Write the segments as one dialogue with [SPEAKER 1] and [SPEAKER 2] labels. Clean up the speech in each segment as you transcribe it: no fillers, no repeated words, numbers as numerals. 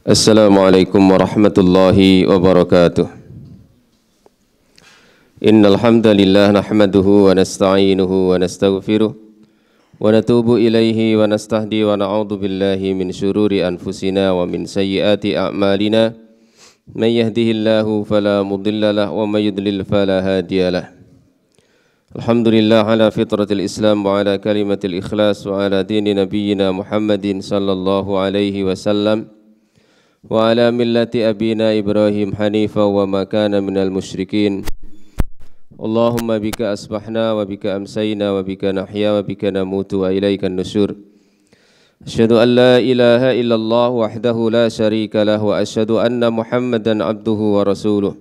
[SPEAKER 1] Assalamualaikum warahmatullahi wabarakatuh. Innal hamdalillah nahmaduhu wa nasta'inuhu wa nastaghfiruh wa natubu ilaihi wa nastahdi wa na'udzu billahi min syururi anfusina wa min sayyiati a'malina. May yahdihillahu fala mudilla lahu wa may yudlil fala hadiyalah. Alhamdulillah ala fitratil Islam wa ala kalimatil ikhlas wa ala dini nabiyyina Muhammadin sallallahu alaihi wasallam wa ala millati abina Ibrahim hanifa wa ma kana minal musyrikin. Allahumma bika asbahna wa bika amsayna wa bika nahya wa bika namutu wa ilaikan nusyur. Asyhadu an la ilaha illallah wahdahu la syarika lah wa asyhadu anna Muhammadan abduhu wa rasuluh.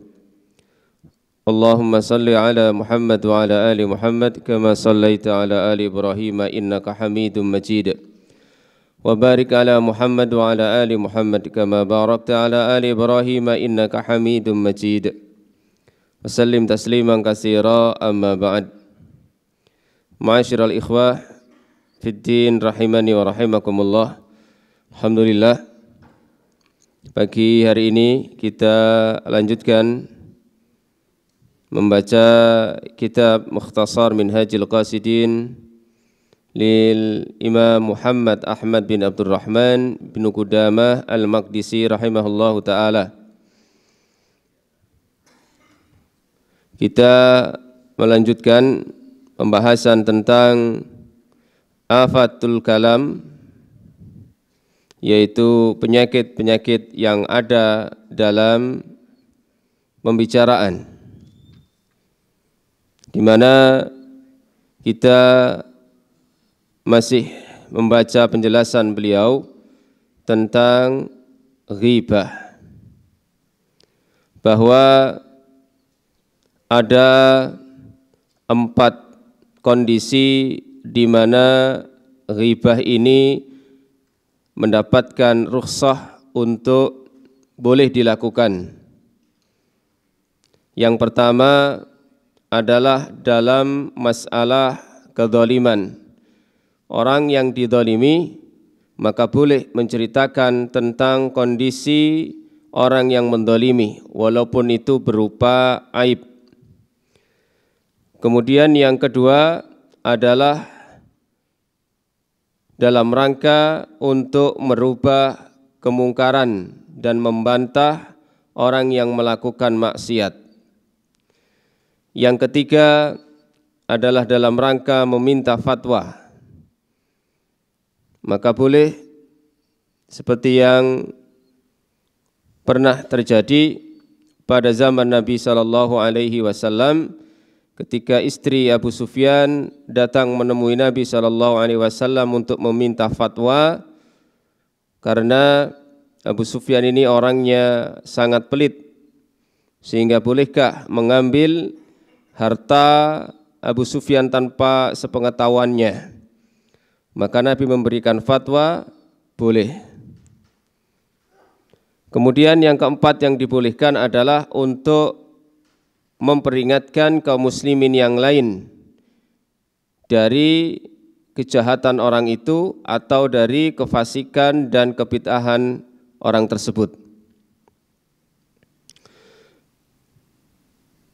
[SPEAKER 1] Allahumma salli ala Muhammad wa ala ali Muhammad kama sallaita ala ali Ibrahim innaka Hamidum Majid. Wa barik ala Muhammad wa ala ali Muhammad kama barakta ala ali Ibrahim innaka Hamidum Majid. Wa sallim tasliman katsira amma ba'd. Ma'asyiral ikhwah fid din rahimani wa rahimakumullah. Alhamdulillah, pagi hari ini kita lanjutkan membaca kitab Mukhtasar Minhajil Qasidin lil Imam Muhammad Ahmad bin Abdurrahman bin Qudamah Al-Maqdisi rahimahullahu ta'ala. Kita melanjutkan pembahasan tentang afatul kalam, yaitu penyakit-penyakit yang ada dalam pembicaraan, di mana kita masih membaca penjelasan beliau tentang ghibah, bahwa ada 4 kondisi di mana ghibah ini mendapatkan rukhsah untuk boleh dilakukan. Yang pertama adalah dalam masalah kedzaliman. Orang yang dizalimi maka boleh menceritakan tentang kondisi orang yang menzalimi walaupun itu berupa aib. Kemudian yang kedua adalah dalam rangka untuk merubah kemungkaran dan membantah orang yang melakukan maksiat. Yang ketiga adalah dalam rangka meminta fatwa. Maka boleh seperti yang pernah terjadi pada zaman Nabi SAW, ketika istri Abu Sufyan datang menemui Nabi SAW untuk meminta fatwa, karena Abu Sufyan ini orangnya sangat pelit, sehingga bolehkah mengambil harta Abu Sufyan tanpa sepengetahuannya. Maka Nabi memberikan fatwa, boleh. Kemudian yang keempat yang dibolehkan adalah untuk memperingatkan kaum muslimin yang lain dari kejahatan orang itu atau dari kefasikan dan kebid'ahan orang tersebut.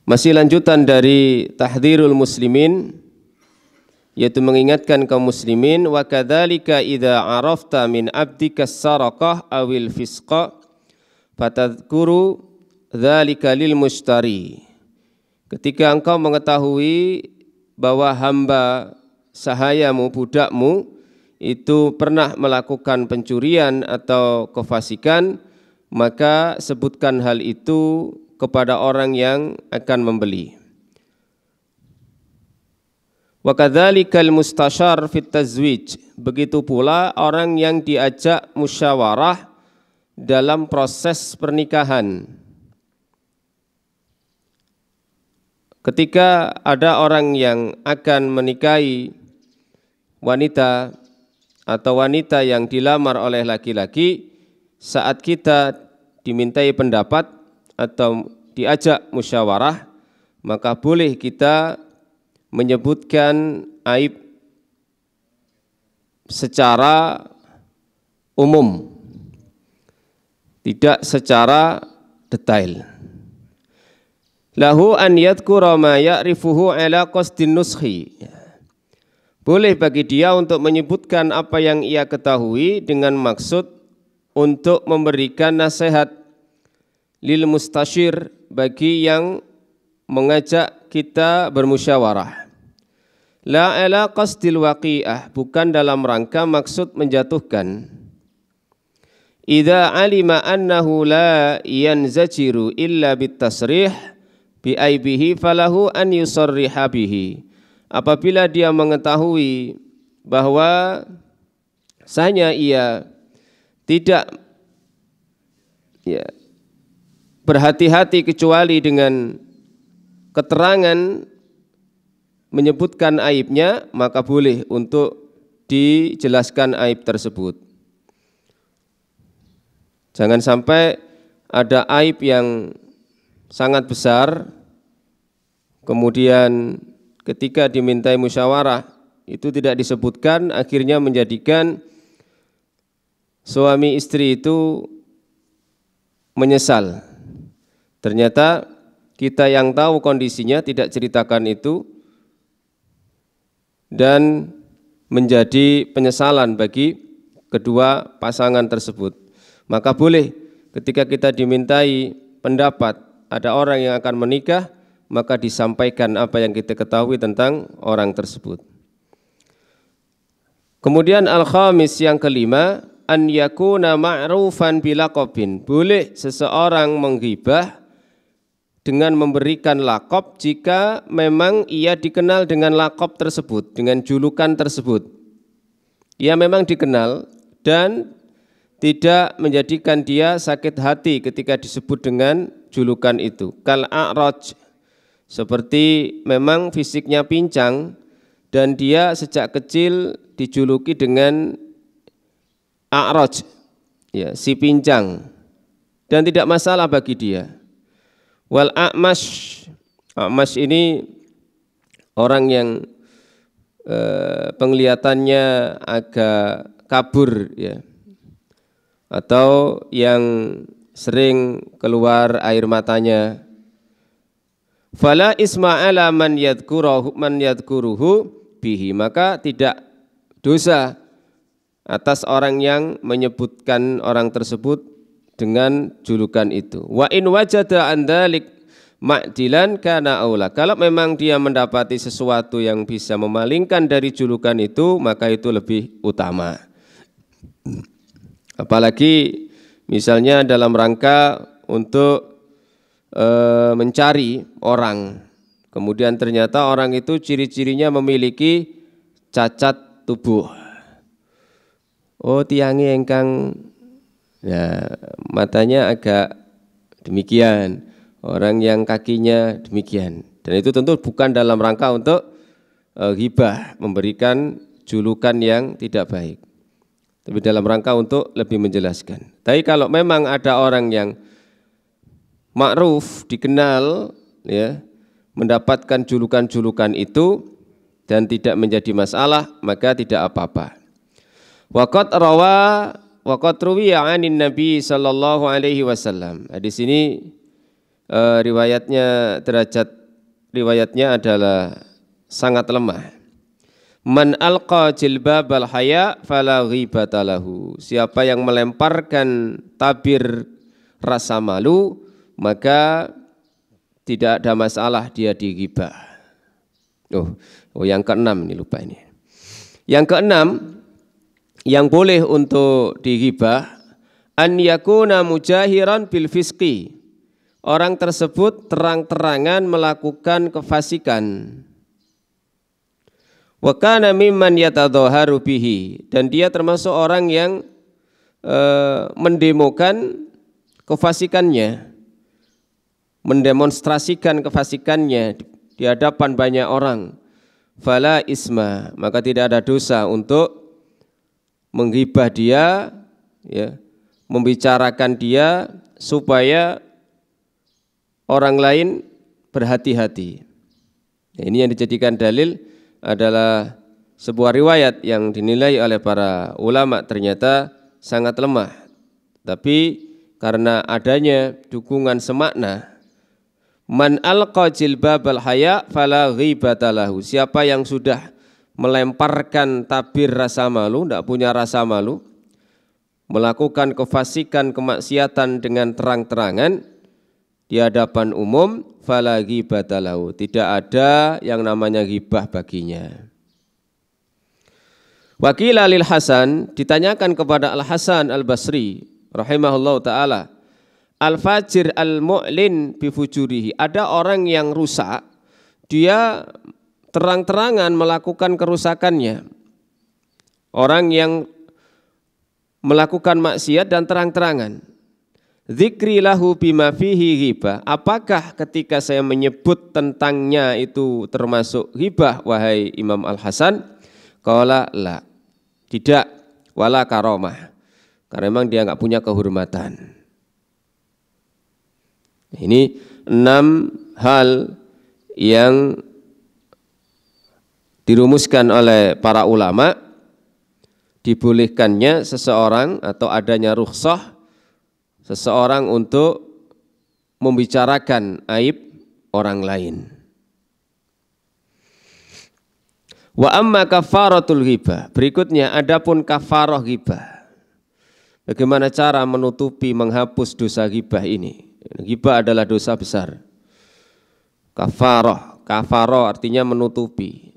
[SPEAKER 1] Masih lanjutan dari tahdhirul muslimin, yaitu mengingatkan kaum muslimin, wa kadzalika idza arafta min abdika as-saraqah awil fisqa fatadhkuru dzalika lil mushtari. Ketika engkau mengetahui bahwa hamba sahayamu, budakmu itu pernah melakukan pencurian atau kefasikan, maka sebutkan hal itu kepada orang yang akan membeli. Wa kadzalikal mustasyar fit tazwij, begitu pula orang yang diajak musyawarah dalam proses pernikahan. Ketika ada orang yang akan menikahi wanita atau wanita yang dilamar oleh laki-laki, saat kita dimintai pendapat atau diajak musyawarah, maka boleh kita menyebutkan aib secara umum. tidak secara detail. Lahu an yadhkura ma ya'rifuhu ala qasdin nuskhi. Boleh bagi dia untuk menyebutkan apa yang ia ketahui dengan maksud untuk memberikan nasihat lil mustasyir, bagi yang mengajak kita bermusyawarah. La ala qasdil waqi'ah, bukan dalam rangka maksud menjatuhkan. Idza alima annahu la yanzajiru illa bitasrih bi aibihi falahu an yusarriha bihi. Apabila dia mengetahui bahwa sahnya ia tidak berhati-hati kecuali dengan keterangan menyebutkan aibnya, maka boleh untuk dijelaskan aib tersebut. Jangan sampai ada aib yang sangat besar, kemudian ketika dimintai musyawarah itu tidak disebutkan, akhirnya menjadikan suami istri itu menyesal. Ternyata kita yang tahu kondisinya tidak ceritakan itu, dan menjadi penyesalan bagi kedua pasangan tersebut. Maka boleh ketika kita dimintai pendapat, ada orang yang akan menikah, maka disampaikan apa yang kita ketahui tentang orang tersebut. Kemudian al-khamis, yang kelima, an yakuna ma'rufan bilaqabin. Boleh seseorang menghibah dengan memberikan laqab jika memang ia dikenal dengan laqab tersebut, dengan julukan tersebut. Ia memang dikenal dan tidak menjadikan dia sakit hati ketika disebut dengan julukan itu. Kal a'raj, seperti memang fisiknya pincang dan dia sejak kecil dijuluki dengan a'raj, ya, si pincang, dan tidak masalah bagi dia. Wal a'mash, a'mash ini orang yang penglihatannya agak kabur, ya, atau yang sering keluar air matanya. Fala isma'ala man yadhkuruhu bihi, maka tidak dosa atas orang yang menyebutkan orang tersebut dengan julukan itu. Wa in wajada an dzalik ma'dilan kana aula. Kalau memang dia mendapati sesuatu yang bisa memalingkan dari julukan itu, maka itu lebih utama. Apalagi misalnya dalam rangka untuk mencari orang, kemudian ternyata orang itu ciri-cirinya memiliki cacat tubuh. Oh, tiangi engkang, ya, matanya agak demikian, orang yang kakinya demikian. Dan itu tentu bukan dalam rangka untuk ghibah, memberikan julukan yang tidak baik, tapi dalam rangka untuk lebih menjelaskan. Tapi kalau memang ada orang yang ma'ruf, dikenal, ya, mendapatkan julukan-julukan itu dan tidak menjadi masalah, maka tidak apa-apa. Waqad ruwiya 'anin Nabi sallallahu alaihi wasallam. Di sini riwayatnya adalah sangat lemah. Man alqa jilbabal haya fala ghibata lahu. Siapa yang melemparkan tabir rasa malu, maka tidak ada masalah dia dighibah. Oh, yang keenam ini, lupa ini. Yang keenam yang boleh untuk dighibah, an yakuna mujahiran bil fisqi. Orang tersebut terang-terangan melakukan kefasikan. Wa kana mimman yatadhaharu bihi, dan dia termasuk orang yang mendemokan kefasikannya, mendemonstrasikan kefasikannya di hadapan banyak orang. Fala isma, maka tidak ada dosa untuk menghibah dia, ya, membicarakan dia supaya orang lain berhati-hati. Nah, ini yang dijadikan dalil adalah sebuah riwayat yang dinilai oleh para ulama ternyata sangat lemah. Tapi karena adanya dukungan semakna. Man alqa jilbabal haya fala ghibata lahu. Siapa yang sudah melemparkan tabir rasa malu, tidak punya rasa malu, melakukan kefasikan, kemaksiatan dengan terang-terangan di hadapan umum, fala ghibata lahu. Tidak ada yang namanya ghibah baginya. Wakila lil Hasan, ditanyakan kepada Al Hasan Al Basri rahimahullah taala, al-fajir al-mu'lin bifujurihi. Ada orang yang rusak, dia terang-terangan melakukan kerusakannya. Orang yang melakukan maksiat dan terang-terangan. Dzikri lahu bima fihi ghibah. Apakah ketika saya menyebut tentangnya itu termasuk ghibah, wahai Imam Al-Hasan? Qala la. Tidak, wala karomah. Karena memang dia enggak punya kehormatan. Ini 6 hal yang dirumuskan oleh para ulama, dibolehkannya seseorang atau adanya rukhsah seseorang untuk membicarakan aib orang lain. Wa amma kafaratul ghibah, berikutnya adapun kafarah ghibah. Bagaimana cara menutupi, menghapus dosa ghibah ini? Ghibah adalah dosa besar. Kafarah artinya menutupi.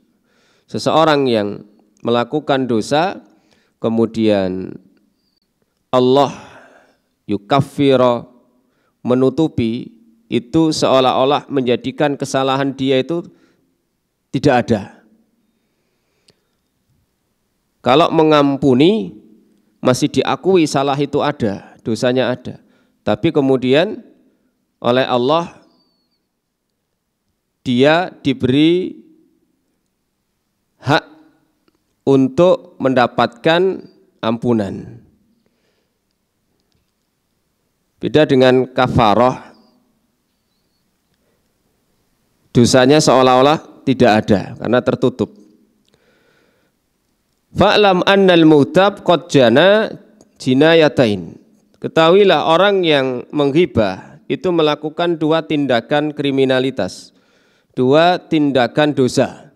[SPEAKER 1] Seseorang yang melakukan dosa, kemudian Allah yukaffiro, menutupi, itu seolah-olah menjadikan kesalahan dia itu tidak ada. Kalau mengampuni, masih diakui salah itu ada, dosanya ada. Tapi kemudian oleh Allah dia diberi hak untuk mendapatkan ampunan. Beda dengan kafarah, dosanya seolah-olah tidak ada karena tertutup. Fa'lam annal mutab qad jana jinayatain. Ketahuilah orang yang menghibah itu melakukan 2 tindakan kriminalitas, 2 tindakan dosa.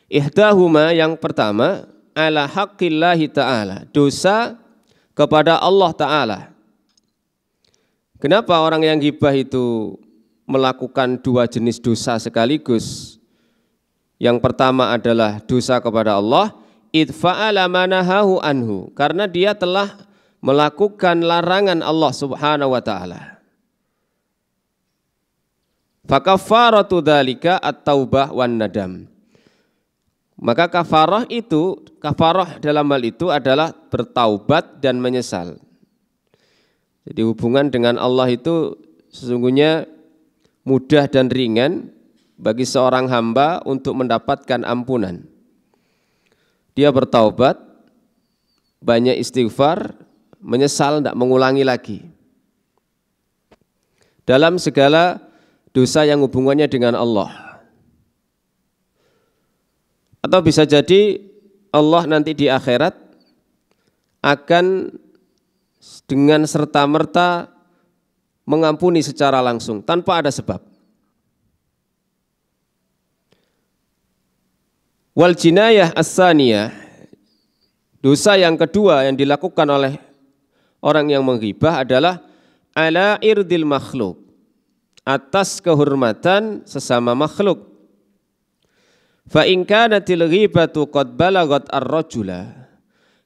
[SPEAKER 1] Ihdahuma, yang pertama, ala haqqillahi ta'ala, dosa kepada Allah Ta'ala. Kenapa orang yang ghibah itu melakukan 2 jenis dosa sekaligus? Yang pertama adalah dosa kepada Allah, idfa'ala manahahu anhu, karena dia telah melakukan larangan Allah Subhanahu wa taala. Fa kafaratu dzalika at-taubah wan nadam. Maka kafarah dalam hal itu adalah bertaubat dan menyesal. Jadi hubungan dengan Allah itu sesungguhnya mudah dan ringan bagi seorang hamba untuk mendapatkan ampunan. Dia bertaubat, banyak istighfar, menyesal, tidak mengulangi lagi. Dalam segala dosa yang hubungannya dengan Allah. Atau bisa jadi Allah nanti di akhirat akan dengan serta-merta mengampuni secara langsung tanpa ada sebab. Wal jinayah as-saniyah, dosa yang kedua yang dilakukan oleh orang yang menghibah adalah ala irdil makhluk, atas kehormatan sesama makhluk. Fa in kanatil ghibatu qad balagat ar-rajula,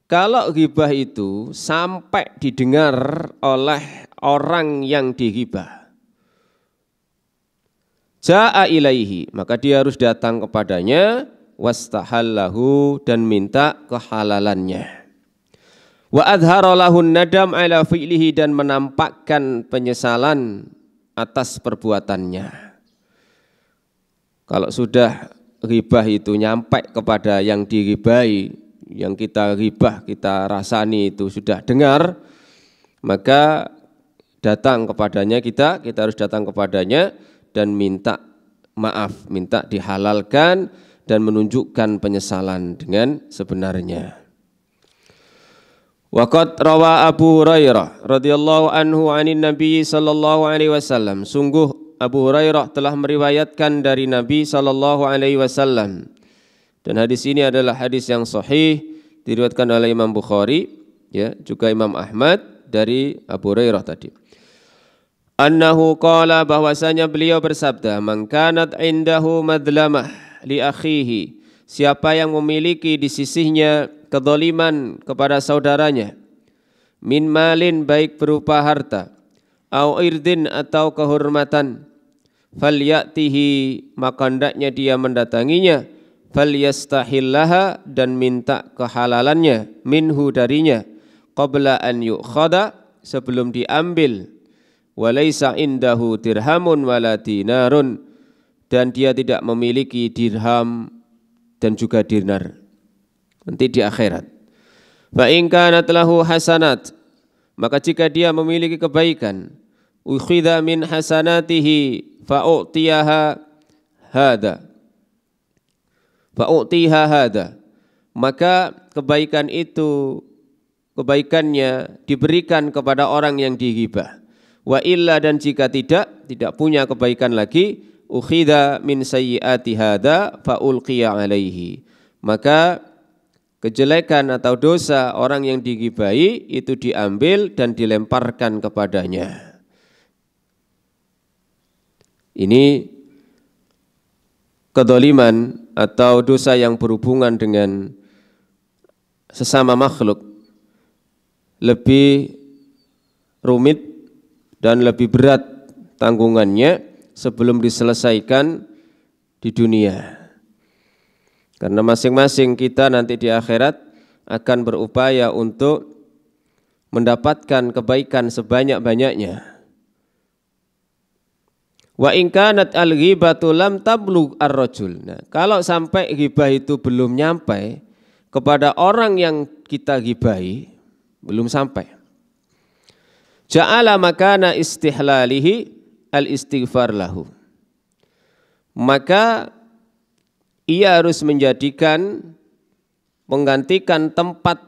[SPEAKER 1] kalau ghibah itu sampai didengar oleh orang yang dighibah, jaa ilaihi, maka dia harus datang kepadanya, wastahallahu, dan minta kehalalannya, wa adhara lahun nadam ala fi'lihi, dan menampakkan penyesalan atas perbuatannya. Kalau sudah ghibah itu nyampe kepada yang dighibahi, yang kita ghibah, kita rasani itu sudah dengar, maka datang kepadanya, kita harus datang kepadanya dan minta maaf, minta dihalalkan dan menunjukkan penyesalan dengan sebenarnya. Waqad rawa Abu Hurairah radhiyallahu anhu 'anin Nabi sallallahu alaihi wasallam. Sungguh Abu Hurairah telah meriwayatkan dari Nabi sallallahu alaihi wasallam. Dan hadis ini adalah hadis yang sahih, diriwayatkan oleh Imam Bukhari, ya, juga Imam Ahmad dari Abu Hurairah tadi. Annahu qala, bahwasanya beliau bersabda, man kanat indahu madlamah li akhihi, siapa yang memiliki di sisinya kezaliman kepada saudaranya, min malin, baik berupa harta, au irdin, atau kehormatan, falyatihi, maka hendaknya dia mendatanginya, falyastahillaha, dan minta kehalalannya, minhu, darinya, qabla an yu'khada, sebelum diambil, walaysa indahu dirhamun wala dinarun, dan dia tidak memiliki dirham dan juga dinar nanti di akhirat. Fa in kanat lahu hasanat, maka jika dia memiliki kebaikan, ukhidha min hasanatihi fa u'tiha hada, maka kebaikan itu, kebaikannya diberikan kepada orang yang dighibah. Wa illa, dan jika tidak punya kebaikan lagi, ukhidha min sayyiati hada fa ulqiya alaihi, maka kejelekan atau dosa orang yang dighibahi itu diambil dan dilemparkan kepadanya. Ini kedzaliman atau dosa yang berhubungan dengan sesama makhluk lebih rumit dan lebih berat tanggungannya sebelum diselesaikan di dunia. Karena masing-masing kita nanti di akhirat akan berupaya untuk mendapatkan kebaikan sebanyak-banyaknya. Wa in kanat al-ghibatu lam tablugh ar-rajul. Nah, kalau sampai ghibah itu belum nyampe kepada orang yang kita ghibahi, belum sampai. Ja'ala makana istihlalihi al-istighfar lahu. Maka ia harus menggantikan tempat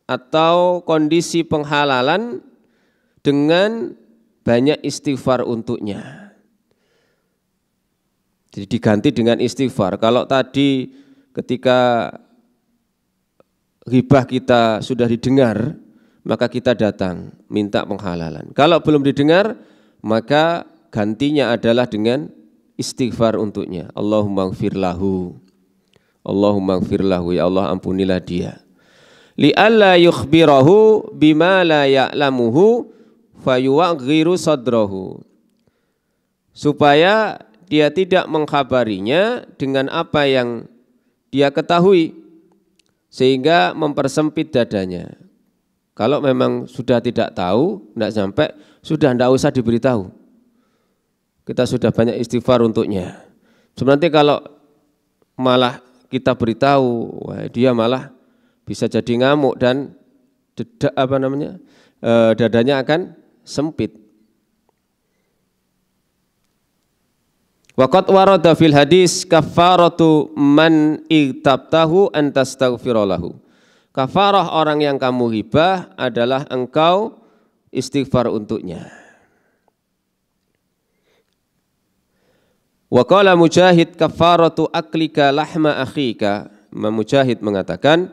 [SPEAKER 1] atau kondisi penghalalan dengan banyak istighfar untuknya. Jadi diganti dengan istighfar. Kalau tadi ketika ghibah kita sudah didengar, maka kita datang minta penghalalan. Kalau belum didengar, maka gantinya adalah dengan istighfar untuknya. Allahumma ighfir lahu. Allahumma ighfir lahu, ya Allah ampunilah dia. Li alla yukhbirahu bima la ya'lamuhu fayuwaghiru sadrahu. Supaya dia tidak mengkhabarinya dengan apa yang dia ketahui sehingga mempersempit dadanya. Kalau memang sudah tidak tahu, tidak sampai, sudah tidak usah diberitahu. Kita sudah banyak istighfar untuknya. Sebenarnya kalau malah kita beritahu, wah, dia malah bisa jadi ngamuk dan dadanya akan sempit. Waqad warada fil hadis kafaratu man igtabtahu an tastaghfira lahu. Kafarah orang yang kamu ghibah adalah engkau istighfar untuknya. Wa qala Mujahid kafaratu aklika lahma akhika. Mujahid mengatakan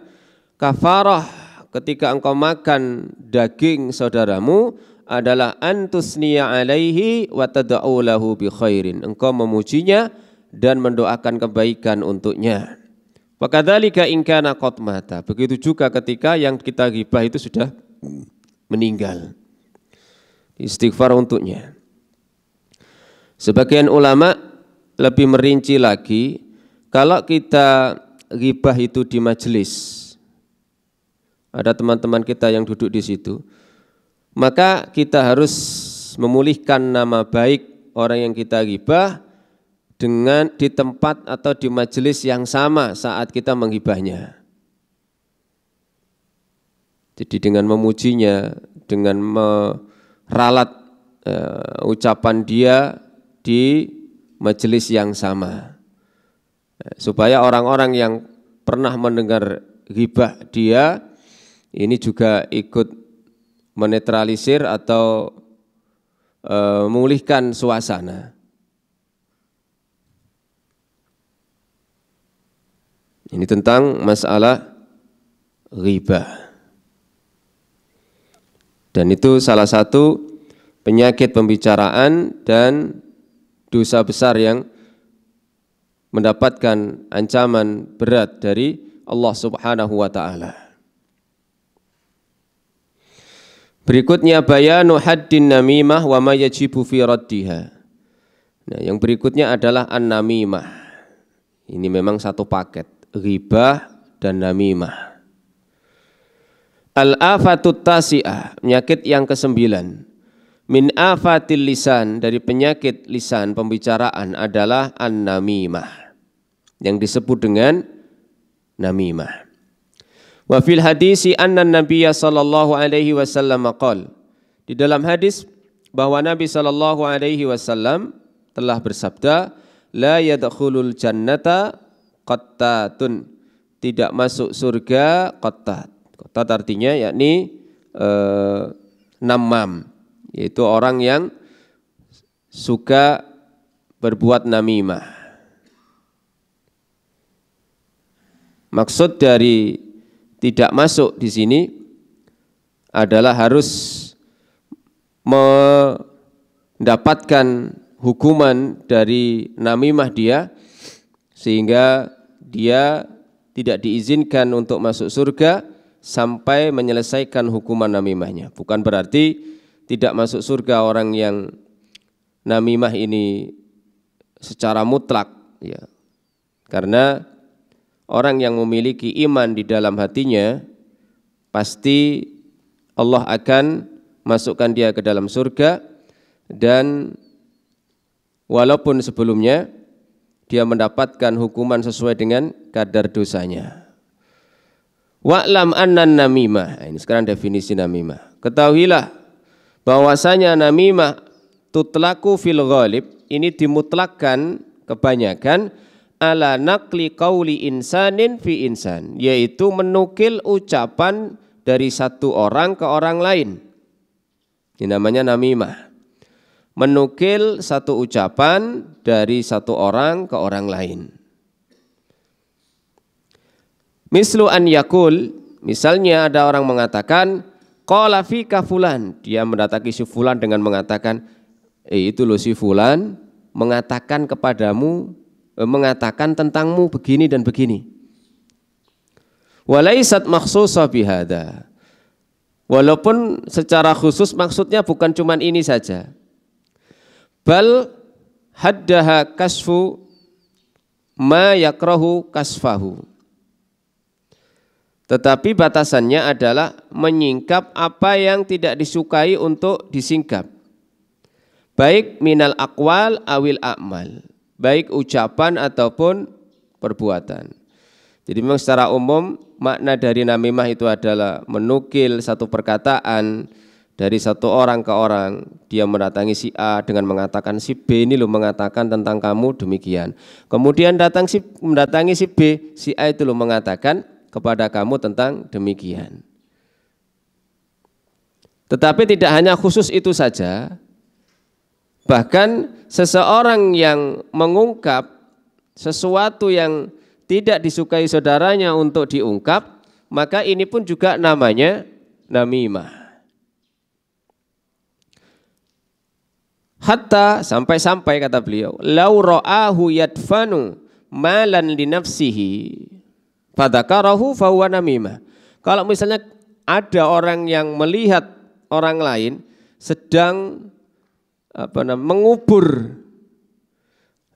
[SPEAKER 1] kafarah ketika engkau makan daging saudaramu adalah antusniya alaihi wa tad'u lahu bi khairin. Engkau memujinya dan mendoakan kebaikan untuknya. Wa kadzalika in kana qad mata. Begitu juga ketika yang kita ghibah itu sudah meninggal. Istighfar untuknya. Sebagian ulama lebih merinci lagi, kalau kita ghibah itu di majelis, ada teman-teman kita yang duduk di situ, maka kita harus memulihkan nama baik orang yang kita ghibah dengan di tempat atau di majelis yang sama saat kita menghibahnya. Jadi dengan memujinya, dengan meralat ucapan dia di majelis yang sama, supaya orang-orang yang pernah mendengar ghibah dia ini juga ikut menetralisir atau memulihkan suasana. Ini tentang masalah ghibah. Dan itu salah satu penyakit pembicaraan dan dosa besar yang mendapatkan ancaman berat dari Allah Subhanahu wa taala. Berikutnya bayanu haddin namimah wa ma yajibu fi raddiha. Nah, yang berikutnya adalah an-namimah. Ini memang satu paket, ghibah dan namimah. Al-afatut tasi'ah, penyakit yang ke-9. Min afatil lisan, dari penyakit lisan pembicaraan adalah an-namimah, yang disebut dengan namimah. Wa fil hadisi anna nabiyya sallallahu alaihi wasallam qala, di dalam hadis bahwa Nabi sallallahu alaihi wasallam telah bersabda, la yadkhulul jannata qattatun, tidak masuk surga qattat. Qattat artinya yakni namam, yaitu orang yang suka berbuat namimah. Maksud dari tidak masuk di sini adalah harus mendapatkan hukuman dari namimah dia, sehingga dia tidak diizinkan untuk masuk surga sampai menyelesaikan hukuman namimahnya. Bukan berarti tidak masuk surga orang yang namimah ini secara mutlak, ya. Karena orang yang memiliki iman di dalam hatinya, pasti Allah akan masukkan dia ke dalam surga, dan walaupun sebelumnya dia mendapatkan hukuman sesuai dengan kadar dosanya. Wa'lam annan namimah, ini sekarang definisi namimah. Ketahuilah bahwasanya namimah tutlaku fil ghalib, ini dimutlakkan kebanyakan ala naqli qauli insanin fi insan, yaitu menukil ucapan dari satu orang ke orang lain. Ini namanya namimah. Menukil satu ucapan dari satu orang ke orang lain. Mislu an yakul, misalnya ada orang mengatakan qala fika fulan, dia mendatangi si fulan dengan mengatakan, itu loh si fulan mengatakan kepadamu, mengatakan tentangmu begini dan begini. Walaisat makhsusah bihada, walaupun secara khusus maksudnya bukan cuma ini saja. Bal haddaha kasfu ma yakrahu kasfahu, tetapi batasannya adalah menyingkap apa yang tidak disukai untuk disingkap. Baik minal aqwal awil a'mal, baik ucapan ataupun perbuatan. Jadi memang secara umum makna dari namimah itu adalah menukil satu perkataan dari satu orang ke orang. Dia mendatangi si A dengan mengatakan si B ini loh mengatakan tentang kamu demikian. Kemudian mendatangi si B, si A itu loh mengatakan kepada kamu tentang demikian. Tetapi tidak hanya khusus itu saja, bahkan seseorang yang mengungkap sesuatu yang tidak disukai saudaranya untuk diungkap, maka ini pun juga namanya namimah. Hatta sampai-sampai kata beliau, lau ra'ahu yadfanu malan li nafsihi fadzakarahu fahuwa namimah. Kalau misalnya ada orang yang melihat orang lain sedang mengubur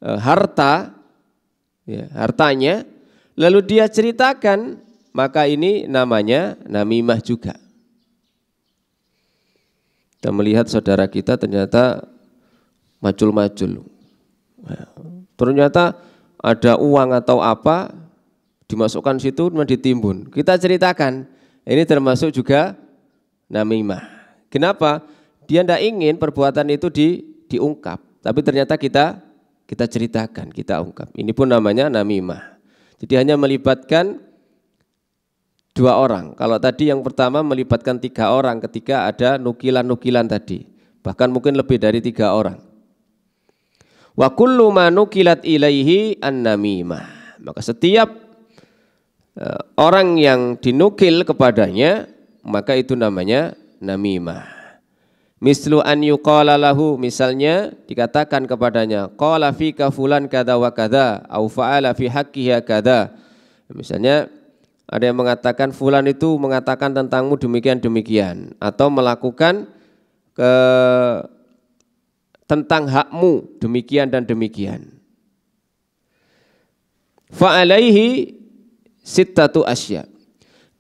[SPEAKER 1] harta, ya, hartanya, lalu dia ceritakan, maka ini namanya namimah juga. Kita melihat saudara kita ternyata macul-macul, ternyata ada uang atau apa dimasukkan situ dan ditimbun. Kita ceritakan, ini termasuk juga namimah. Kenapa? Dia tidak ingin perbuatan itu diungkap, tapi ternyata kita ceritakan, kita ungkap. Ini pun namanya namimah. Jadi hanya melibatkan 2 orang. Kalau tadi yang pertama melibatkan 3 orang ketika ada nukilan-nukilan tadi. Bahkan mungkin lebih dari 3 orang. Wa kullu ma nukilat ilaihi an-namimah. Maka setiap orang yang dinukil kepadanya, maka itu namanya namimah. Mislu an yuqala lahu, misalnya dikatakan kepadanya, qala fika fulan kada wa kada, au fa'ala fi haqqiha kada. Misalnya ada yang mengatakan fulan itu mengatakan tentangmu demikian-demikian, atau melakukan tentang hakmu demikian dan demikian. Fa'alaihi sittatu asya.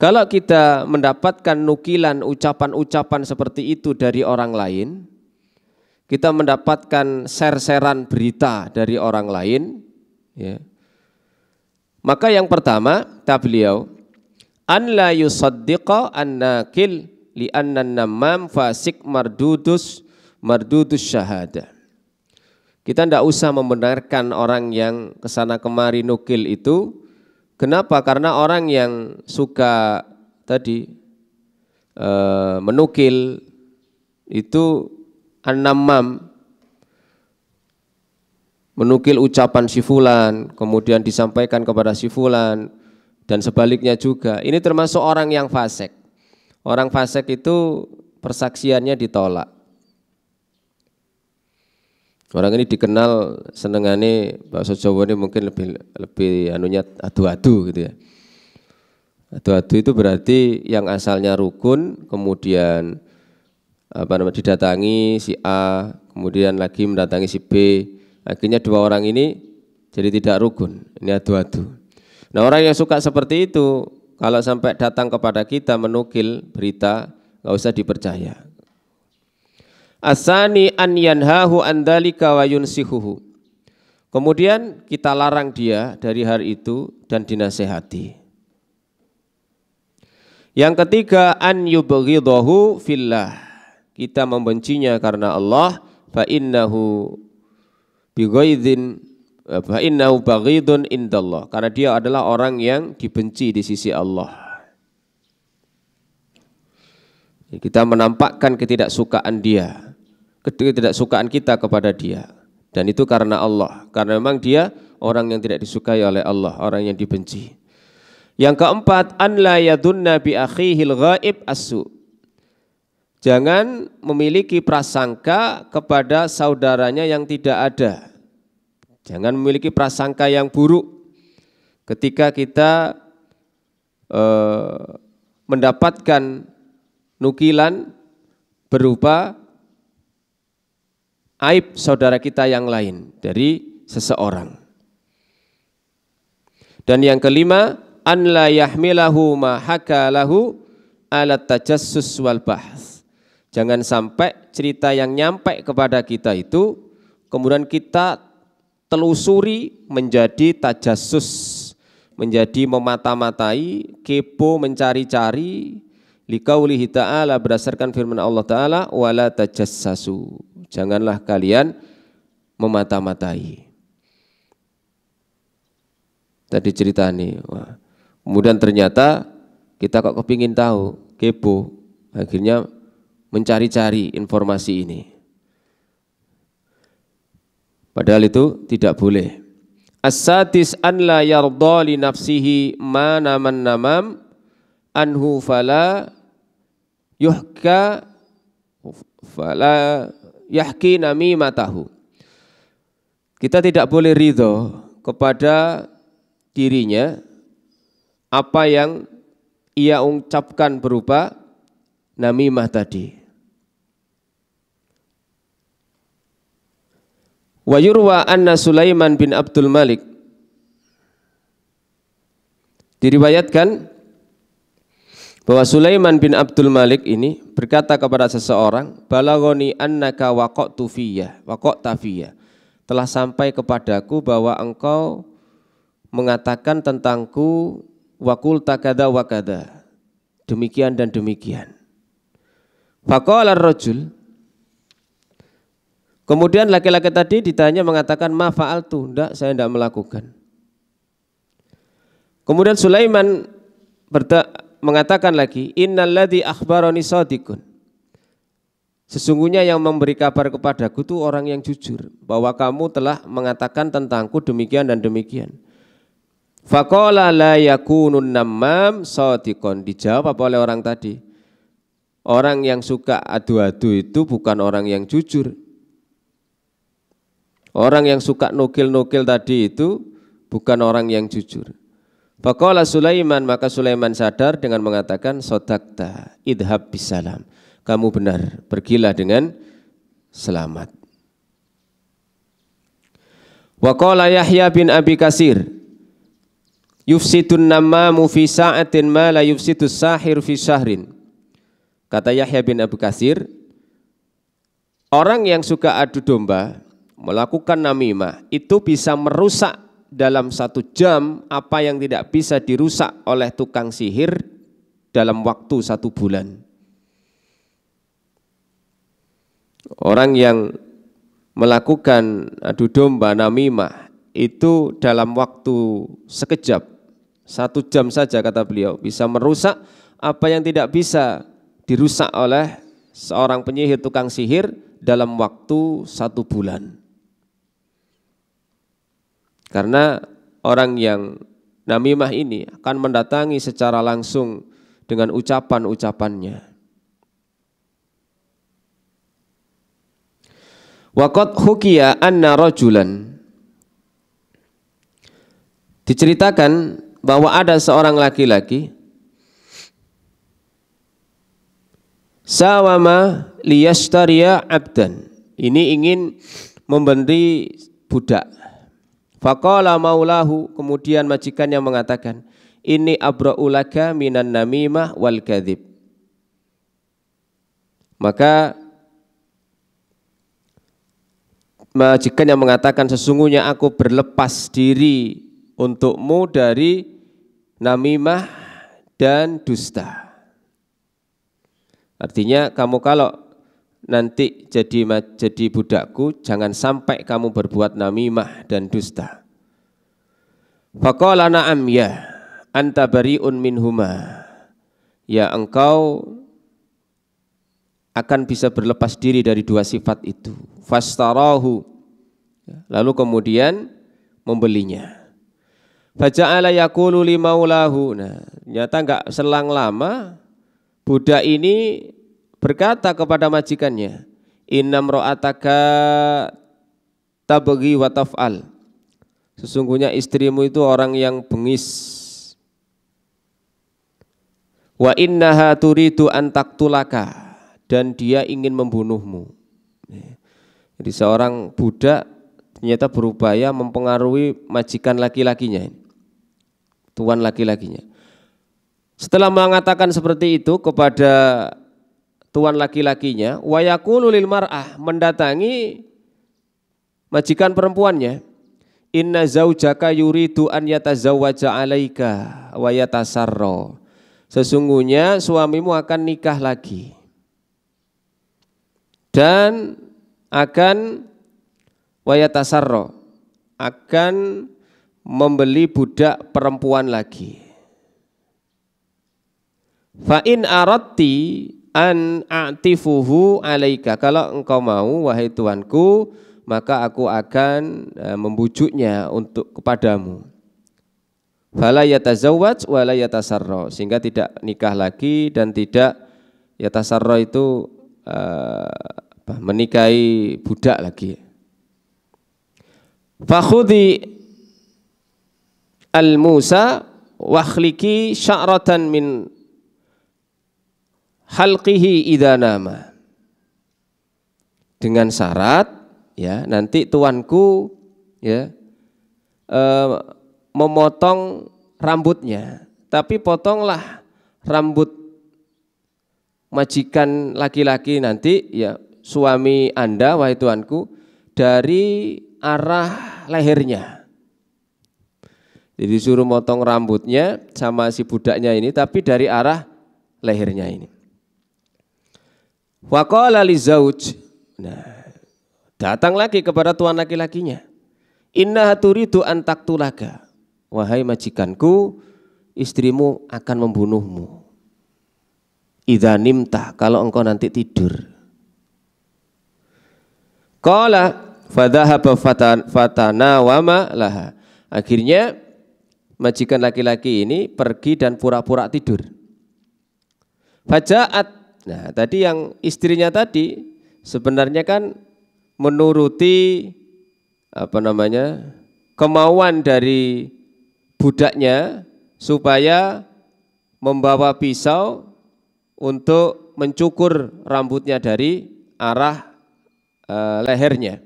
[SPEAKER 1] Kalau kita mendapatkan nukilan ucapan-ucapan seperti itu dari orang lain, kita mendapatkan share-sharean berita dari orang lain, ya. Maka yang pertama, kata beliau, an la yusaddiqa an-nakil li anna an-namam fasik mardudus syahadah. Kita tidak usah membenarkan orang yang kesana kemari nukil itu. Kenapa? Karena orang yang suka tadi menukil itu an-namam, menukil ucapan si fulan, kemudian disampaikan kepada si fulan, dan sebaliknya juga. Ini termasuk orang yang fasik. Orang fasik itu persaksiannya ditolak. Orang ini dikenal senengane bahasa Jawa ini mungkin lebih anunya adu-adu gitu ya. Adu-adu itu berarti yang asalnya rukun kemudian didatangi si A, kemudian lagi mendatangi si B. Akhirnya 2 orang ini jadi tidak rukun. Ini adu-adu. Nah, orang yang suka seperti itu kalau sampai datang kepada kita menukil berita, enggak usah dipercaya. Asani an yanhahu an dzalika wa yunsihuhu. Kemudian kita larang dia dari hari itu dan dinasehati. Yang ketiga, an yubghidahu fillah. Kita membencinya karena Allah, fa innahu baghidun indallah. Karena dia adalah orang yang dibenci di sisi Allah. Kita menampakkan ketidaksukaan dia, ketidaksukaan kita kepada dia, dan itu karena Allah, karena memang dia orang yang tidak disukai oleh Allah, orang yang dibenci. Yang keempat, an la yadunna bi akhihil ghaib as-su. Jangan memiliki prasangka kepada saudaranya yang tidak ada. Jangan memiliki prasangka yang buruk ketika kita mendapatkan nukilan berupa aib saudara kita yang lain dari seseorang. Dan yang kelima, an la yahmilahu ma haka lahu ala tajassus wal bahs. Jangan sampai cerita yang nyampe kepada kita itu kemudian kita telusuri menjadi tajassus, menjadi memata-matai, kepo, mencari-cari. Liqaulihi ta'ala, berdasarkan firman Allah Ta'ala, wala tajassasu. Janganlah kalian memata-matai. Tadi cerita nih, wah. Kemudian ternyata kita kok kepingin tahu, kepo, akhirnya mencari-cari informasi ini. Padahal itu tidak boleh. As-sadis an la yarda li nafsihi ma naman namam anhu fala yuhka fala yahki namimatahu. Kita tidak boleh ridho kepada dirinya apa yang ia ucapkan berupa namimah tadi. Wa yurwa anna Sulaiman bin Abdul Malik, diriwayatkan bahwa Sulaiman bin Abdul Malik ini berkata kepada seseorang, balagoni annaka waqa'ta fiyya, telah sampai kepadaku bahwa engkau mengatakan tentangku waqulta kada wa kada, demikian dan demikian. Faqala ar-rajul, kemudian laki-laki tadi ditanya mengatakan ma fa'altu, enggak, saya tidak melakukan. Kemudian Sulaiman mengatakan lagi, innalladzi akhbarani shadiqun. Sesungguhnya yang memberi kabar kepadaku itu orang yang jujur, bahwa kamu telah mengatakan tentangku demikian dan demikian. Faqala la yakunun namam shadiqun. Dijawab oleh orang tadi, orang yang suka adu-adu itu bukan orang yang jujur. Orang yang suka nukil-nukil tadi itu bukan orang yang jujur. Faqala Sulaiman, maka Sulaiman sadar dengan mengatakan, sodakta idhab bisalam. Kamu benar, pergilah dengan selamat. Wa qala Yahya bin Abi Katsir, yufsidun namamu fi sa'atin ma la yufsidus sahir fi syahrin. Kata Yahya bin Abi Katsir, orang yang suka adu domba, melakukan namimah, itu bisa merusak dalam 1 jam apa yang tidak bisa dirusak oleh tukang sihir dalam waktu 1 bulan. Orang yang melakukan adu domba namimah itu dalam waktu sekejap, 1 jam saja kata beliau, bisa merusak apa yang tidak bisa dirusak oleh seorang penyihir tukang sihir dalam waktu 1 bulan. Karena orang yang namimah ini akan mendatangi secara langsung dengan ucapan-ucapannya. Waqad hukiya anna rajulan, diceritakan bahwa ada seorang laki-laki sawama liyashtariya abdan, ini ingin membeli budak. Faqala maulahu, kemudian majikannya mengatakan, ini abra'ulaka minan namimah wal kadhib. Maka majikannya mengatakan, sesungguhnya aku berlepas diri untukmu dari namimah dan dusta. Artinya kamu kalau nanti jadi budakku, jangan sampai kamu berbuat namimah dan dusta. Faqala na'am ya, anta bari'un minhuma. Ya, engkau akan bisa berlepas diri dari 2 sifat itu. Fastarahu, lalu kemudian membelinya. Faja'ala yaqulu limaulahu. Nah, ternyata enggak selang lama budak ini berkata kepada majikannya, innam ra'ataka tabghi wa taf'al. Sesungguhnya istrimu itu orang yang bengis. Wa innaha turidu an taqtulaka, dan dia ingin membunuhmu. Jadi seorang budak ternyata berupaya mempengaruhi majikan laki-lakinya, tuan laki-lakinya. Setelah mengatakan seperti itu kepada tuan laki-lakinya, wa yaqulu lil mar'ah, mendatangi majikan perempuannya, inna zaujaka yuridu an yatazawwaja 'alaika wa yatasarra. Sesungguhnya suamimu akan nikah lagi dan akan wa yatasarra, akan membeli budak perempuan lagi. Fa in aradti an a'tifuhu alaika, kalau engkau mau wahai tuanku, maka aku akan membujuknya untuk kepadamu. Fala yatazawwaj wa la yatasarra, sehingga tidak nikah lagi dan tidak yatasarra itu menikahi budak lagi. Fakhudhi al-Musa wakhliki sya'ratan min halqihi idza nama. Dengan syarat, ya, nanti tuanku ya memotong rambutnya, tapi potonglah rambut majikan laki-laki nanti, ya, suami Anda wahai tuanku, dari arah lehernya. Jadi suruh motong rambutnya sama si budaknya ini, tapi dari arah lehernya ini. Wa qala li zauj, nah, datang lagi kepada tuan laki-lakinya, inna turidu an taqtulaka, wahai majikanku, istrimu akan membunuhmu. idza nimta, kalau engkau nanti tidur. Qala fadhahaba fatanawama laha. Akhirnya majikan laki-laki ini pergi dan pura-pura tidur. Faja'at. Nah, tadi yang istrinya tadi sebenarnya kan menuruti kemauan dari budaknya supaya membawa pisau untuk mencukur rambutnya dari arah lehernya.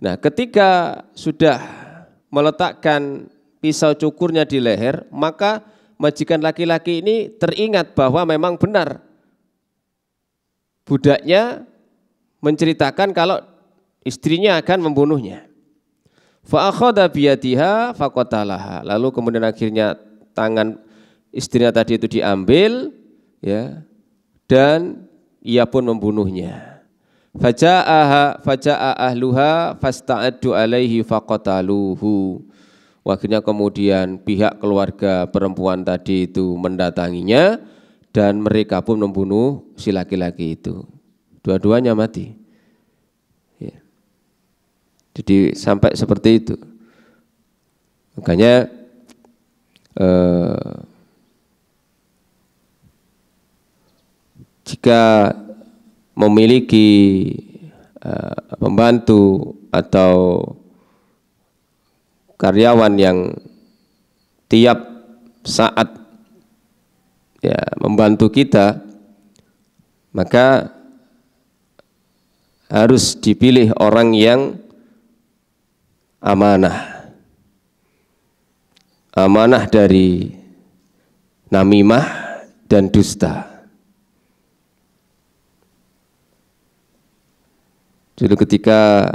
[SPEAKER 1] Nah, ketika sudah meletakkan pisau cukurnya di leher, maka majikan laki-laki ini teringat bahwa memang benar budaknya menceritakan kalau istrinya akan membunuhnya. Fa akhadha biyadiha faqatalaha. Lalu kemudian akhirnya tangan istrinya tadi itu diambil, ya, dan ia pun membunuhnya. Faja'a ahluha fasta'addu alaihi faqataluhu. Akhirnya kemudian pihak keluarga perempuan tadi itu mendatanginya dan mereka pun membunuh si laki-laki itu. Dua-duanya mati. Ya. Jadi sampai seperti itu. Makanya jika memiliki pembantu atau karyawan yang tiap saat ya membantu kita, maka harus dipilih orang yang amanah. Amanah dari namimah dan dusta. Dulu ketika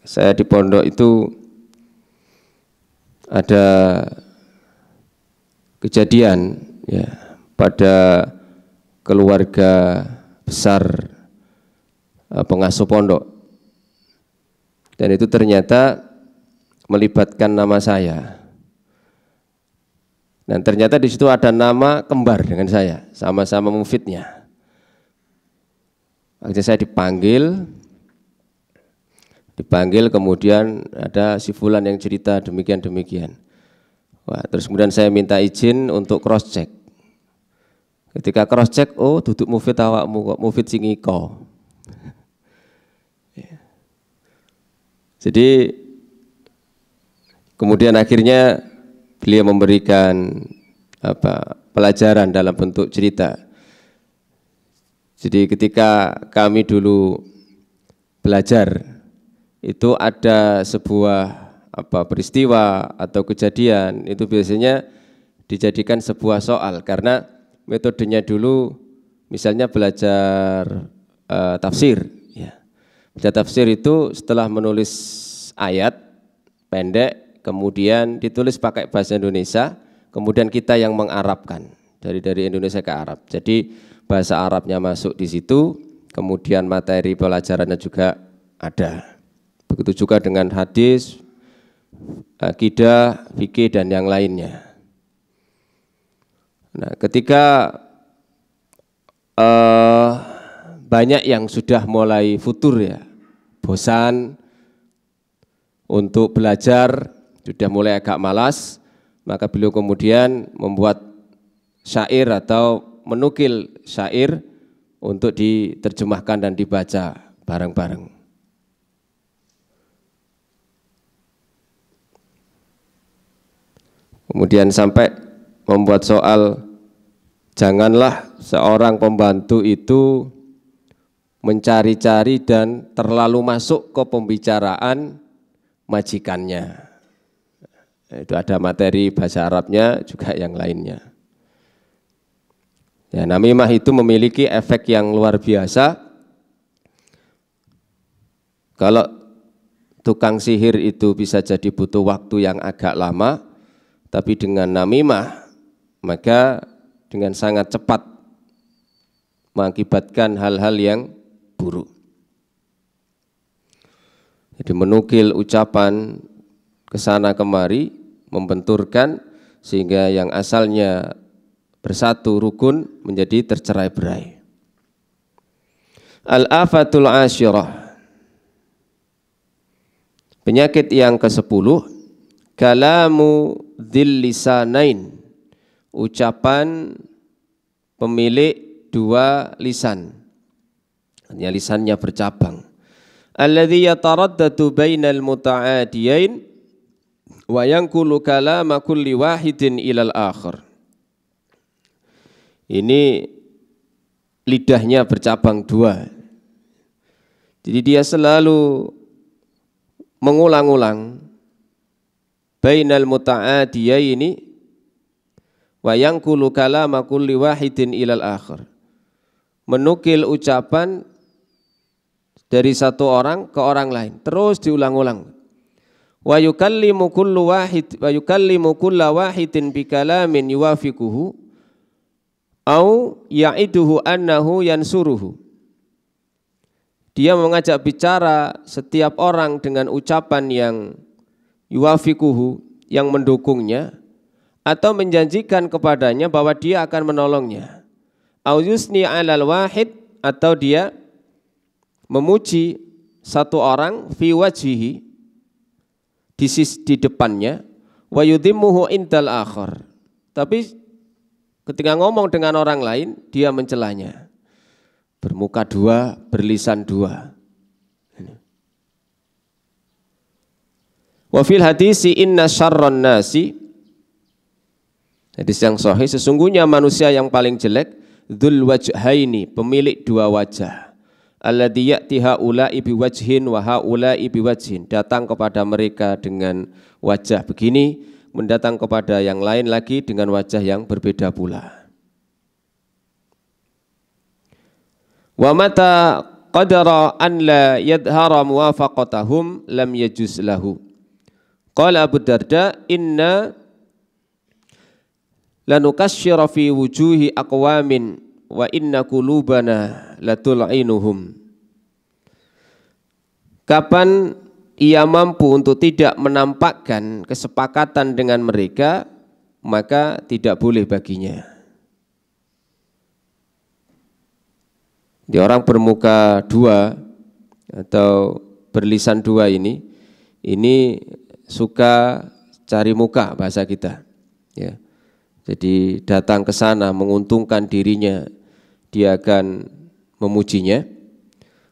[SPEAKER 1] saya di pondok itu ada kejadian ya pada keluarga besar pengasuh pondok, dan itu ternyata melibatkan nama saya. Dan ternyata di situ ada nama kembar dengan saya, sama-sama mufidnya. Akhirnya saya dipanggil, kemudian ada si fulan yang cerita demikian. Wah, terus kemudian saya minta izin untuk cross check. Ketika cross check, oh duduk mufid awakmu kok, mufid sing iko. Jadi kemudian akhirnya beliau memberikan pelajaran dalam bentuk cerita. Jadi ketika kami dulu belajar, itu ada sebuah peristiwa atau kejadian, itu biasanya dijadikan sebuah soal karena metodenya dulu misalnya belajar tafsir. Ya. Belajar tafsir itu setelah menulis ayat pendek, kemudian ditulis pakai bahasa Indonesia, kemudian kita yang mengarabkan dari Indonesia ke Arab. Jadi bahasa Arabnya masuk di situ, kemudian materi pelajarannya juga ada. Begitu juga dengan hadis, akidah, fikih dan yang lainnya. Nah, ketika banyak yang sudah mulai futur ya, bosan untuk belajar, sudah mulai agak malas, maka beliau kemudian membuat syair atau menukil syair untuk diterjemahkan dan dibaca bareng-bareng. Kemudian sampai membuat soal, janganlah seorang pembantu itu mencari-cari dan terlalu masuk ke pembicaraan majikannya. Itu ada materi bahasa Arabnya juga yang lainnya. Ya, namimah itu memiliki efek yang luar biasa. Kalau tukang sihir itu bisa jadi butuh waktu yang agak lama, tapi dengan namimah maka dengan sangat cepat mengakibatkan hal-hal yang buruk. Jadi menukil ucapan kesana kemari, membenturkan, sehingga yang asalnya bersatu rukun menjadi tercerai-berai. Al-afatul asyirah, penyakit yang ke-10, kalamu dzil lisanain, ucapan pemilik dua lisan, artinya lisannya bercabang. Alladzi yataraddadu bainal muta'adiyain wa yanqulu kalama kulli wahidin ilal akhir. Ini lidahnya bercabang dua. Jadi dia selalu mengulang-ulang bainal muta'adiyaini wa yanqulu kalama kulli wahidin ilal akhir. Menukil ucapan dari satu orang ke orang lain, terus diulang-ulang. Wa yukallimu kulla wahidin bi kalamin yuwafiquhu au ya'iduhu annahu yansuruhu. Dia mengajak bicara setiap orang dengan ucapan yang yuwafiquhu, yang mendukungnya, atau menjanjikan kepadanya bahwa dia akan menolongnya. Au yusni 'alal wahid, atau dia memuji satu orang fi wajhihi, di depannya, wa yudhimmuhu indal akhar, tapi ketika ngomong dengan orang lain dia mencelanya. Bermuka dua, berlisan dua. Wa fil hadisi inna syarran nasi, hadis yang sahih, sesungguhnya manusia yang paling jelek dzul wajhaini, pemilik dua wajah. Alladzi ya'ti haula'i biwajhin wa haula'i biwajhin, datang kepada mereka dengan wajah begini, mendatang kepada yang lain lagi dengan wajah yang berbeda pula. Wa mata qadara an la yadhara muwafaqatahum lam yajuz lahu. Qala Abu Darda, inna lanukasyira fi wujuhi aqwamin wa inna qulubana latul'inuhum. Kapan ia mampu untuk tidak menampakkan kesepakatan dengan mereka, maka tidak boleh baginya. Di orang bermuka dua atau berlisan dua ini suka cari muka bahasa kita, ya. Jadi datang ke sana menguntungkan dirinya, dia akan memujinya.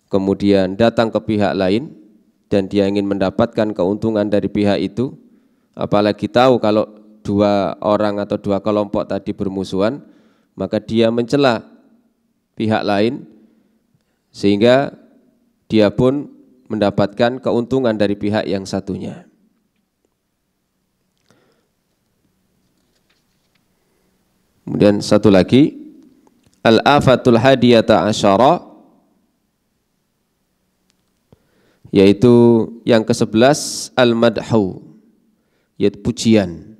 [SPEAKER 1] Kemudian datang ke pihak lain dan dia ingin mendapatkan keuntungan dari pihak itu. Apalagi tahu kalau dua orang atau dua kelompok tadi bermusuhan, maka dia mencela pihak lain sehingga dia pun mendapatkan keuntungan dari pihak yang satunya. Kemudian satu lagi, al-afatul hadiyata asyara, yaitu yang ke-11, al-madhu, yaitu pujian.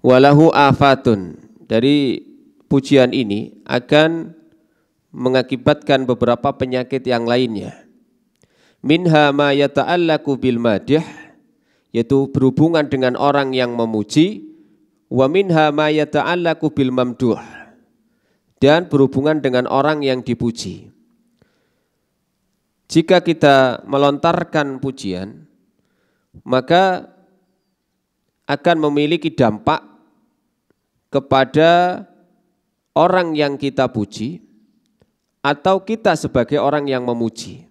[SPEAKER 1] Walahu afatun, dari pujian ini akan mengakibatkan beberapa penyakit yang lainnya. Minha ma yata'allaku bil madih, yaitu berhubungan dengan orang yang memuji. Wa minha ma yata'allaku bil mamduh, dan berhubungan dengan orang yang dipuji. Jika kita melontarkan pujian, maka akan memiliki dampak kepada orang yang kita puji atau kita sebagai orang yang memuji.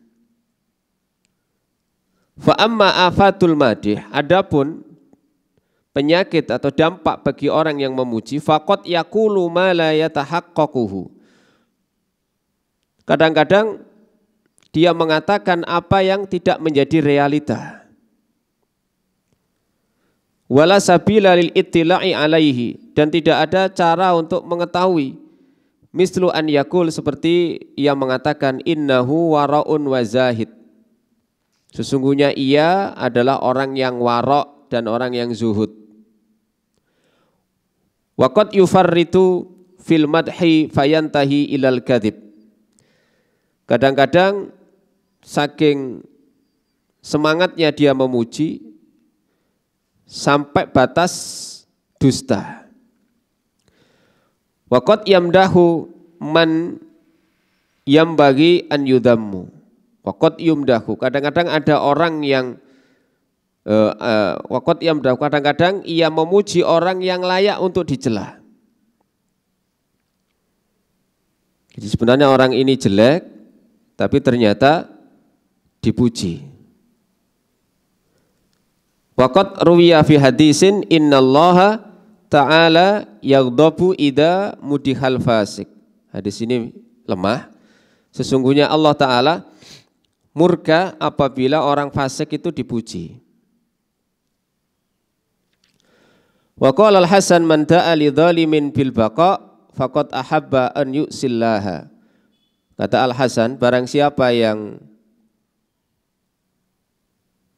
[SPEAKER 1] Fa amma afatul madih, adapun penyakit atau dampak bagi orang yang memuji, faqad yaqulu ma la yatahaqqaquhu. Kadang-kadang dia mengatakan apa yang tidak menjadi realita. Wala sabila lil ittila'i alaihi, dan tidak ada cara untuk mengetahui. Mislu an yaqul, seperti ia mengatakan innahu wara'un wa zahid. Sesungguhnya ia adalah orang yang wara' dan orang yang zuhud. Waqad yufarritu fil madhi fayantahi ilal kadhib. Kadang-kadang saking semangatnya dia memuji sampai batas dusta. Wa qad yamdahu man yambagi an yudammu. Wa qad yumdahu, kadang-kadang ada orang yang wa qad yamdahu, kadang-kadang ia memuji orang yang layak untuk dicela. Jadi sebenarnya orang ini jelek, tapi ternyata dipuji. Waqad ruwiya fi hadisin innallaha ta'ala yaghdabu idza mudihal fasik. Hadis ini lemah. Sesungguhnya Allah Ta'ala murka apabila orang fasik itu dipuji. Wa qala al-Hasan man da'a li dzalimin bil baqa faqad ahabba an yu'sillaha. Kata Al-Hasan, barang siapa yang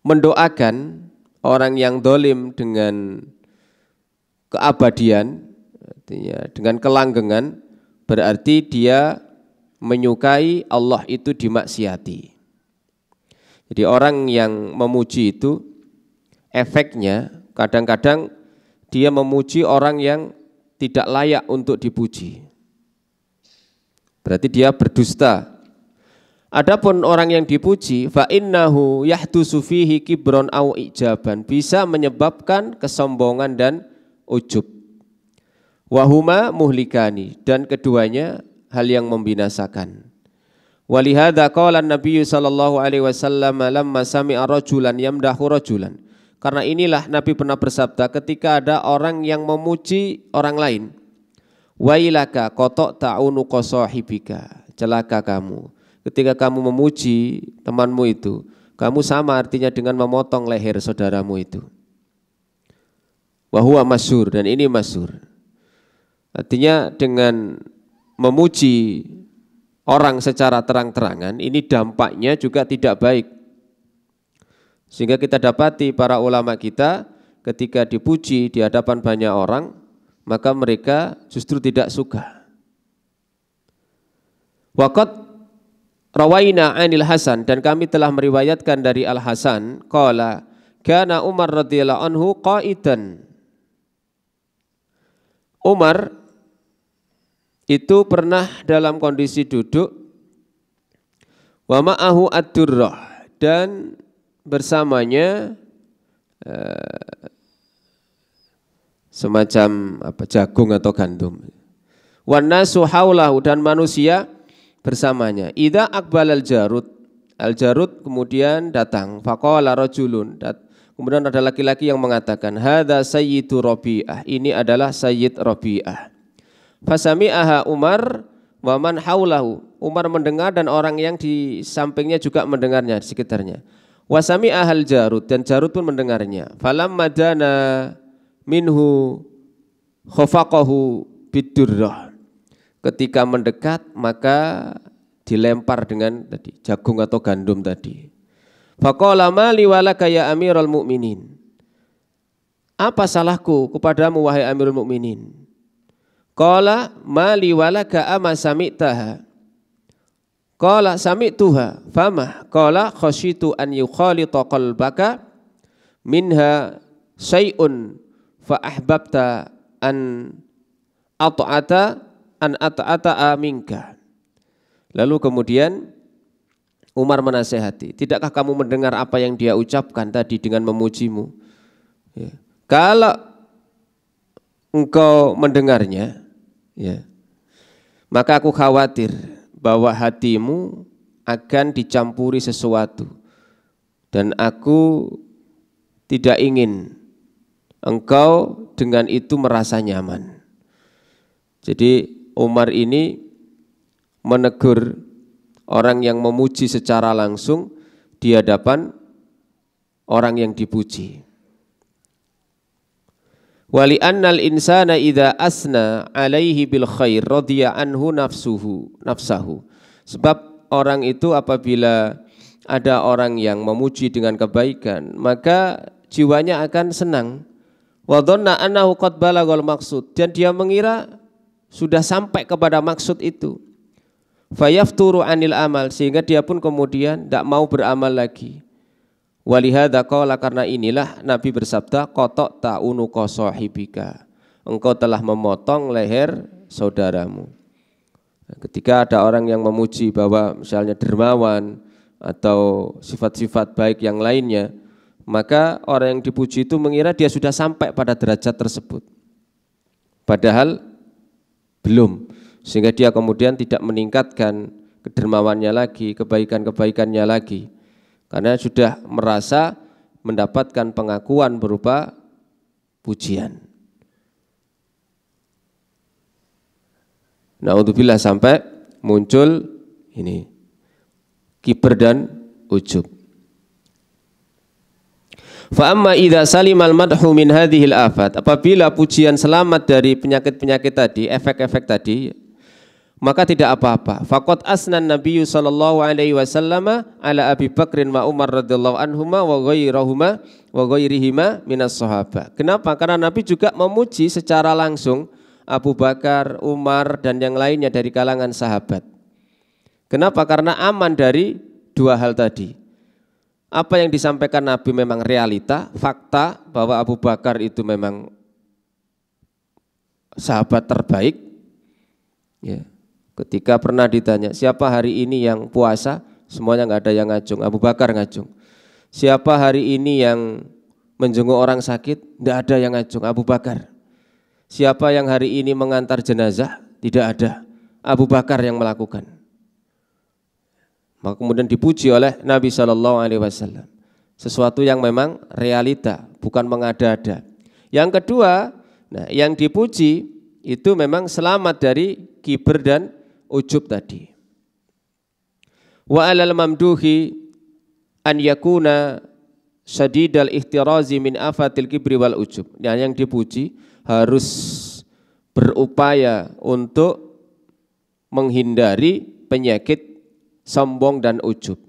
[SPEAKER 1] mendoakan orang yang dolim dengan keabadian, artinya dengan kelanggengan, berarti dia menyukai Allah itu dimaksiati. Jadi orang yang memuji itu efeknya kadang-kadang dia memuji orang yang tidak layak untuk dipuji. Berarti dia berdusta. Adapun orang yang dipuji, fa innahu yahdusu fihi kibron au ijaban, bisa menyebabkan kesombongan dan ujub. Wahuma muhlikani, dan keduanya hal yang membinasakan. Walihada qala an-nabiy sallallahu alaihi wasallam lamma sami'a rajulan yamdahu rajulan. Karena inilah Nabi pernah bersabda ketika ada orang yang memuji orang lain. Wailaka kotok ta'unuqa sahibika, celaka kamu. Ketika kamu memuji temanmu itu, kamu sama artinya dengan memotong leher saudaramu itu. Wa huwa masyhur, dan ini masyhur. Artinya dengan memuji orang secara terang-terangan ini dampaknya juga tidak baik. Sehingga kita dapati para ulama kita ketika dipuji di hadapan banyak orang, maka mereka justru tidak suka. Waqad rawaina 'anil Hasan, dan kami telah meriwayatkan dari Al Hasan qala kana Umar radhiyallahu anhu qaidan. Umar itu pernah dalam kondisi duduk, wa ma'ahu ad-durrah, dan bersamanya semacam jagung atau gandum. Wan nasu haulahu, dan manusia bersamanya. Idza aqbalal jarud, al-jarud kemudian datang, faqala rajulun, kemudian ada laki-laki yang mengatakan, hadza sayyidu Rabi'ah, ini adalah Sayyid Rabi'ah. Fasami'aha Umar wa man haulahu, Umar mendengar dan orang yang di sampingnya juga mendengarnya, di sekitarnya. Wa sami'ahal jarud, dan Jarud pun mendengarnya. Falamma dana minhu khafaqahu bidurrah, ketika mendekat maka dilempar dengan tadi jagung atau gandum tadi. Faqala mali walaka ya Amirul Mukminin, apa salahku kepadamu wahai Amirul Mukminin? Qala mali walaka ama sami'taha. Qala sami'tuha fama. Qala khasyitu an yukhalita qalbaka minha syai'un fa ahbabta an ata'ata minka. Lalu kemudian Umar menasihati, tidakkah kamu mendengar apa yang dia ucapkan tadi dengan memujimu? Ya. Kalau engkau mendengarnya, ya, maka aku khawatir bahwa hatimu akan dicampuri sesuatu, dan aku tidak ingin engkau dengan itu merasa nyaman. Jadi Umar ini menegur orang yang memuji secara langsung di hadapan orang yang dipuji. Wali annal insana idza asna alaihi bil khair radiya anhu nafsahu. Sebab orang itu apabila ada orang yang memuji dengan kebaikan, maka jiwanya akan senang. Wa dhanna annahu qad balagal maqsud, dan dia mengira sudah sampai kepada maksud itu. Fayafturu anil amal, sehingga dia pun kemudian tidak mau beramal lagi. Walihada qala, karena inilah Nabi bersabda, qatok ta'unuqa sahibika, engkau telah memotong leher saudaramu. Ketika ada orang yang memuji bahwa misalnya dermawan atau sifat-sifat baik yang lainnya, maka orang yang dipuji itu mengira dia sudah sampai pada derajat tersebut. Padahal belum, sehingga dia kemudian tidak meningkatkan kedermawannya lagi, kebaikan-kebaikannya lagi, karena sudah merasa mendapatkan pengakuan berupa pujian. Naudzubillah sampai muncul ini kiber dan ujub. Fa amma idza salimal madhu min hadhil afat, apabila pujian selamat dari penyakit-penyakit tadi, efek-efek tadi, maka tidak apa-apa. Faqad asnan Nabi sallallahu alaihi wasallam ala Abi Bakrin wa Umar radhiyallahu anhuma wa ghairihima minas sahabah. Kenapa? Karena Nabi juga memuji secara langsung Abu Bakar, Umar dan yang lainnya dari kalangan sahabat. Kenapa? Karena aman dari dua hal tadi. Apa yang disampaikan Nabi memang realita, fakta bahwa Abu Bakar itu memang sahabat terbaik. Ya. Ketika pernah ditanya, siapa hari ini yang puasa? Semuanya nggak ada yang ngajung, Abu Bakar ngajung. Siapa hari ini yang menjenguk orang sakit? Nggak ada yang ngajung, Abu Bakar. Siapa yang hari ini mengantar jenazah? Tidak ada, Abu Bakar yang melakukan. Maka kemudian dipuji oleh Nabi SAW. Sesuatu yang memang realita, bukan mengada-ada. Yang kedua, yang dipuji itu memang selamat dari kiber dan ujub tadi. Wa alal mamduhi an yakuna syadidal ihtirazi min afatil kibri wal ujub. Yang dipuji harus berupaya untuk menghindari penyakit sombong dan ujub.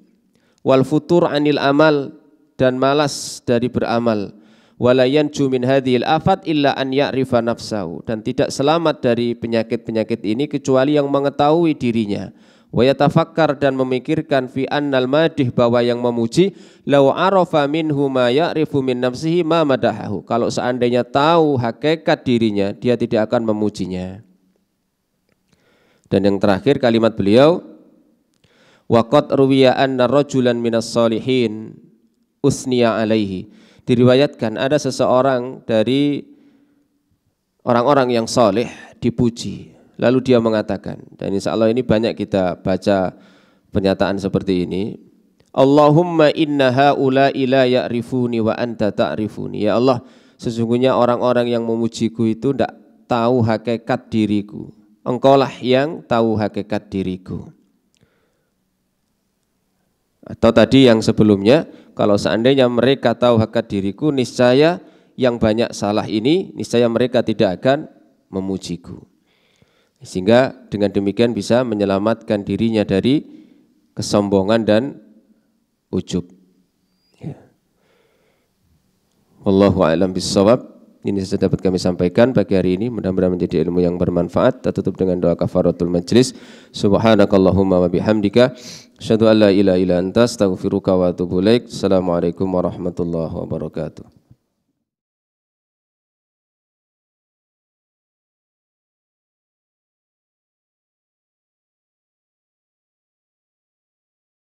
[SPEAKER 1] Wal futur anil amal, dan malas dari beramal. Wala yanju min hadhil afat illa an ya'rifa nafsahu, dan tidak selamat dari penyakit-penyakit ini kecuali yang mengetahui dirinya. Wa yatafakkar, dan memikirkan fi annal madih, bahwa yang memuji law arafa minhu ma ya'rifu min nafsihi ma madahahu. Kalau seandainya tahu hakikat dirinya, dia tidak akan memujinya. Dan yang terakhir kalimat beliau, wa qad ruwiya anna rajulan minas shalihin usniya alaihi. Diriwayatkan ada seseorang dari orang-orang yang saleh dipuji. Lalu dia mengatakan, dan insya Allah ini banyak kita baca pernyataan seperti ini, Allahumma inna haula'i la ya'rifuni wa anta ta'rifuni. Ya Allah, sesungguhnya orang-orang yang memujiku itu tidak tahu hakikat diriku. Engkaulah yang tahu hakikat diriku. Atau tadi yang sebelumnya, kalau seandainya mereka tahu hakikat diriku, niscaya yang banyak salah ini, niscaya mereka tidak akan memujiku. Sehingga dengan demikian bisa menyelamatkan dirinya dari kesombongan dan ujub. Ya. Wallahu a'lam bishawab. Ini sudah dapat kami sampaikan pagi hari ini. Mudah-mudahan menjadi ilmu yang bermanfaat. Kita tutup dengan doa kafaratul majlis. Subhanakallahumma wa bihamdika, asyhadu an la ilaha illa anta, astaghfiruka wa atubu ilaik. Assalamualaikum warahmatullahi wabarakatuh.